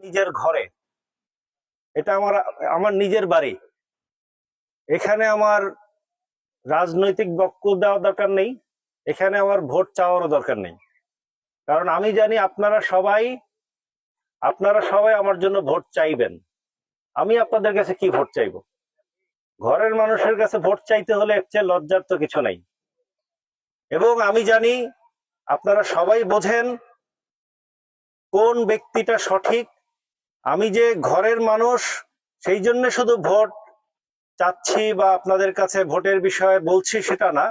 নিজের ঘরে, এটা আমার আমার নিজের বাড়ি। এখানে আমার রাজনৈতিক বক্তব্য দেওয়ার দরকার নেই, এখানে আমার ভোট চাওয়ারও দরকার নেই। কারণ আমি জানি আপনারা সবাই আমার জন্য ভোট চাইবেন। আমি আপনাদের কাছে কি ভোট চাইবো? ঘরের মানুষের কাছে ভোট চাইতে হলে এর চেয়ে লজ্জার তো কিছু নাই। এবং আমি জানি আপনারা সবাই বোঝেন কোন ব্যক্তিটা সঠিক। আমি যে ঘরের মানুষ সেই জন্য শুধু ভোট চাচ্ছি বা আপনাদের কাছে ভোটের বিষয়ে বলছি সেটা না।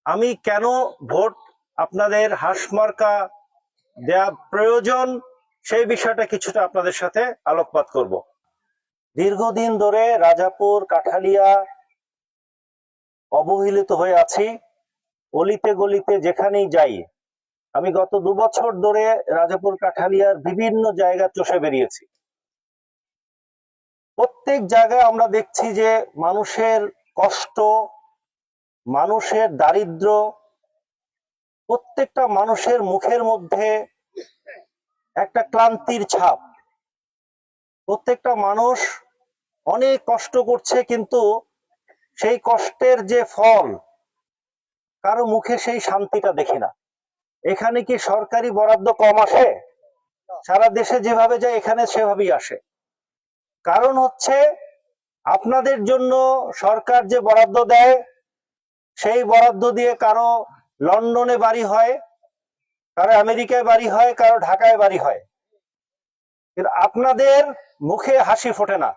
আমি কেন ভোট আপনাদের হাঁসমার্কা দেয়া প্রয়োজন সেই বিষয়টা কিছুটা আপনাদের সাথে আলোকপাত করব। দীর্ঘদিন ধরে রাজাপুর কাঠালিয়া অবহেলিত হয়ে আছি। অলিতে গলিতে যেখানেই যাই, আমি গত 2 বছর ধরে রাজাপুর কাঠালিয়ার বিভিন্ন জায়গা চষে বেরিয়েছি। প্রত্যেক জায়গায় আমরা দেখছি যে মানুষের কষ্ট, মানুষের দারিদ্র, প্রত্যেকটা মানুষের মুখের মধ্যে একটা ক্লান্তির ছাপ। প্রত্যেকটা মানুষ অনেক কষ্ট করছে, কিন্তু সেই কষ্টের যে ফল কারো মুখে সেই শান্তিটা দেখি না। এখানে কি সরকারি বরাদ্দ কম আসে? সারা দেশে যেভাবে যায় এখানে সেভাবেই আসে। কারণ হচ্ছে আপনাদের জন্য সরকার যে বরাদ্দ দেয় সেই বরাদ্দ দিয়ে কারো লন্ডনে বাড়ি হয়, কারো আমেরিকায় বাড়ি হয়, কারো ঢাকায় বাড়ি হয়, কিন্তু আপনাদের মুখে হাসি ফোটে না।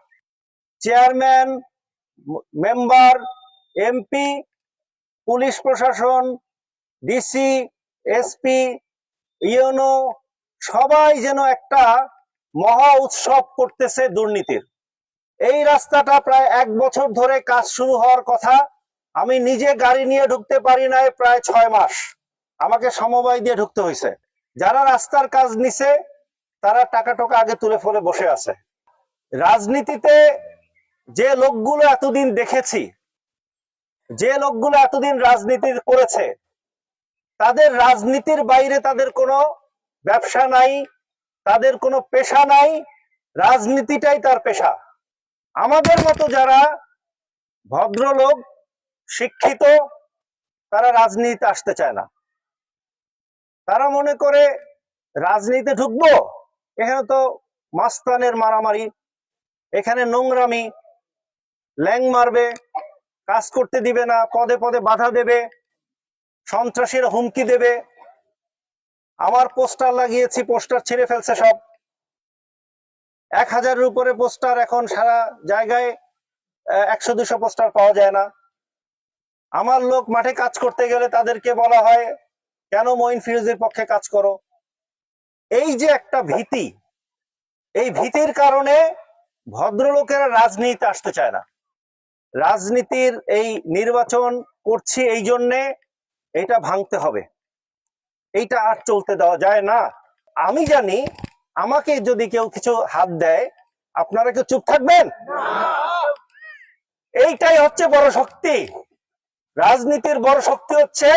চেয়ারম্যান, মেম্বার, এমপি, পুলিশ প্রশাসন, ডিসি, এসপি, ইউনো সবাই যেন একটা মহা উৎসব করতেছে দুর্নীতির। এই রাস্তাটা প্রায় 1 বছর ধরে কাজ শুরু হওয়ার কথা। আমি নিজে গাড়ি নিয়ে ঢুকতে পারি নাই প্রায় 6 মাস, আমাকে সমবায় দিয়ে ঢুকতে হয়েছে। যারা রাস্তার কাজ নিছে তারা টাকা টোকা আগে তুলে ফেলে বসে আছে। রাজনীতিতে যে লোকগুলো এতদিন দেখেছি, যে লোকগুলো এতদিন রাজনীতি করেছে, তাদের রাজনীতির বাইরে তাদের কোনো ব্যবসা নাই, তাদের কোনো পেশা নাই, রাজনীতিটাই তার পেশা। আমাদের মতো যারা ভদ্রলোক, শিক্ষিত, তারা রাজনীতিতে আসতে চায় না। তারা মনে করে রাজনীতিতে ঢুকবো, এখানে তো মাস্তানের মারামারি, এখানে নোংরামি, ল্যাং মারবে, কাজ করতে দিবে না, পদে পদে বাধা দেবে, সন্ত্রাসীরা হুমকি দেবে। আমার পোস্টার লাগিয়েছি, পোস্টার ছিঁড়ে ফেলছে সব। 1000-এর উপরে পোস্টার, এখন সারা জায়গায় 100-200 পোস্টার পাওয়া যায় না। আমার লোক মাঠে কাজ করতে গেলে তাদেরকে বলা হয় কেন মঈন ফিরোজের পক্ষে কাজ করো। এই যে একটা ভীতি, এই ভীতির কারণে ভদ্রলোকেরা রাজনীতিতে আসতে চায় না। রাজনীতির এই নির্বাচন করছি এই জন্যে, এটা ভাঙতে হবে, এইটা আর চলতে দেওয়া যায় না। আমি জানি আমাকে যদি কেউ কিছু হাত দেয় আপনারা কেউ চুপ থাকবেন? এইটাই হচ্ছে বড় শক্তি। রাজনীতির বড় শক্তি হচ্ছে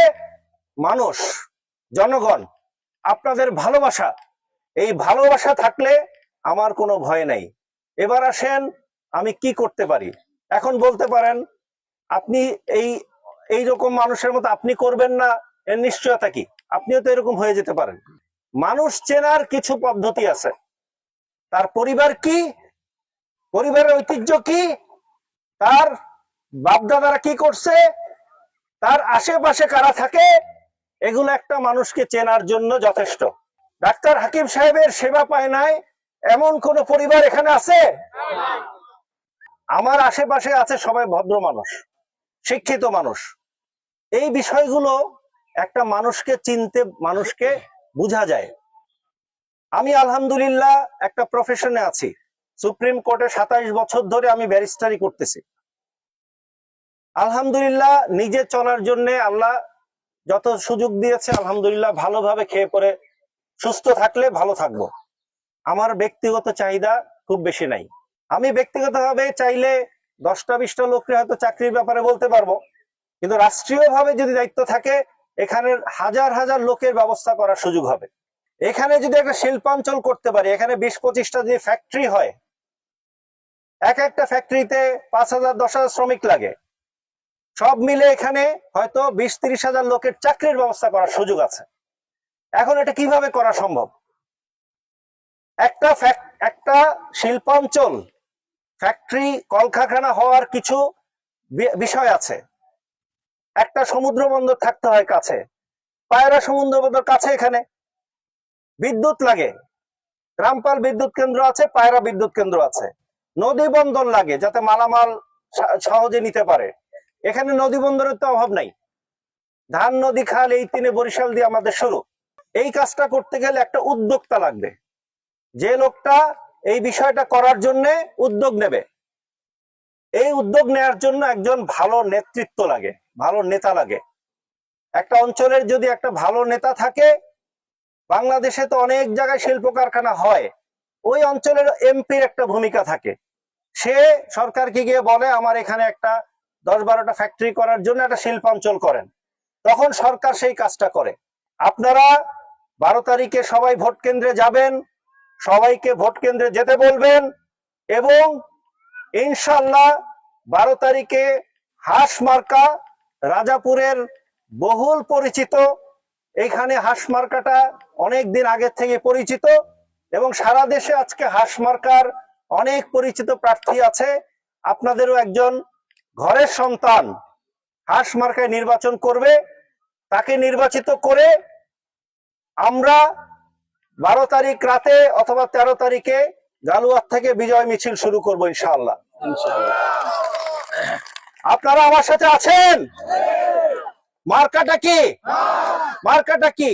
মানুষ, জনগণ, আপনাদের ভালোবাসা। এই ভালোবাসা থাকলে আমার কোনো ভয় নাই। এবার আসেন আমি কি করতে পারি। এখন বলতে পারেন আপনি এই রকম মানুষের মতো আপনি করবেন না, এর নিশ্চয়তা কি? আপনিও তো এরকম হয়ে যেতে পারেন। মানুষ চেনার কিছু পদ্ধতি আছে। তার পরিবার কি, পরিবারের ঐতিহ্য কি, তার বাপদাদারা কি করছে, তার আশেপাশে কারা থাকে, এগুলো একটা মানুষকে চেনার জন্য যথেষ্ট। ডাক্তার হাকিম সাহেবের সেবা পায় নাই এমন কোন পরিবার এখানে আছে? আমার আশেপাশে আছে সবাই ভদ্র মানুষ, শিক্ষিত মানুষ। এই বিষয়গুলো একটা মানুষকে চিনতে, মানুষকে বোঝা যায়। আমি আলহামদুলিল্লাহ একটা প্রফেশনে আছি। সুপ্রিম কোর্টে 27 বছর ধরে আমি ব্যারিস্টারি করতেছি। আলহামদুলিল্লাহ নিজে চলার জন্য আল্লাহ যত সুযোগ দিয়েছে আলহামদুলিল্লাহ ভালোভাবে খেয়ে পরে সুস্থ থাকলে ভালো থাকবো। আমার ব্যক্তিগত চাহিদা খুব বেশি নাই। আমি ব্যক্তিগতভাবে চাইলে 10টা-20টা লোককে হয়তো চাকরির ব্যাপারে বলতে পারবো, কিন্তু রাষ্ট্রীয়ভাবে যদি দায়িত্ব থাকে এখানের হাজার হাজার লোকের ব্যবস্থা করার সুযোগ হবে। এখানে যদি একটা শিল্পাঞ্চল করতে পারি, এখানে 20-25টা যদি ফ্যাক্টরি হয়, এক একটা ফ্যাক্টরিতে 5,000 10,000 শ্রমিক লাগে, সব মিলে এখানে হয়তো 20-30 হাজার লোকের চাকরির ব্যবস্থা করার সুযোগ আছে। এখন এটা কিভাবে করা সম্ভব? একটা শিল্পাঞ্চল, ফ্যাক্টরি কলকারখানা হওয়ার কিছু বিষয় আছে। একটা সমুদ্র বন্দর থাকতে হয় কাছে, পায়রা সমুদ্র বন্দর কাছে, এখানে বিদ্যুৎ লাগে, রামপাল বিদ্যুৎ কেন্দ্র আছে, পায়রা বিদ্যুৎ কেন্দ্র আছে, নদী বন্দর লাগে যাতে মালামাল সহজে নিতে পারে। এখানে নদী বন্দরের তো অভাব নাই, ধান নদী খাল এই তিনে বরিশাল দিয়ে আমাদের শুরু। এই কাজটা করতে গেলে একটা উদ্যোক্তা লাগবে, যে লোকটা এই বিষয়টা করার জন্য উদ্যোগ নেবে। এই উদ্যোগ নেওয়ার জন্য একজন ভালো নেতৃত্ব লাগে, ভালো নেতা লাগে। একটা অঞ্চলের যদি একটা ভালো নেতা থাকে, বাংলাদেশে তো অনেক জায়গায় শিল্প কারখানা হয়, ওই অঞ্চলের এমপির একটা ভূমিকা থাকে। সে সরকারকে গিয়ে বলে আমার এখানে একটা 10-12টা ফ্যাক্টরি করার জন্য একটা শিল্পাঞ্চল করেন, তখন সরকার সেই কাজটা করে। আপনারা 12 তারিখে সবাই ভোট কেন্দ্রে যাবেন, সবাইকে ভোট কেন্দ্রে যেতে বলবেন, এবং ইনশাল্লাহ 12 তারিখে হাঁস মার্কা, রাজাপুরের বহুল পরিচিত, এইখানে হাঁস মার্কাটা অনেক দিন আগের থেকে পরিচিত, এবং সারা দেশে আজকে হাঁস মার্কার অনেক পরিচিত প্রার্থী আছে। আপনাদেরও একজন ঘরের সন্তান হাঁস মার্কায় নির্বাচন করবে, তাকে নির্বাচিত করে আমরা 12 তারিখ রাতে অথবা 13 তারিখে গালুয়ার থেকে বিজয় মিছিল শুরু করব ইনশাআল্লাহ। আপনারা আমার সাথে আছেন? মার্কাটা কি? মার্কাটা কি?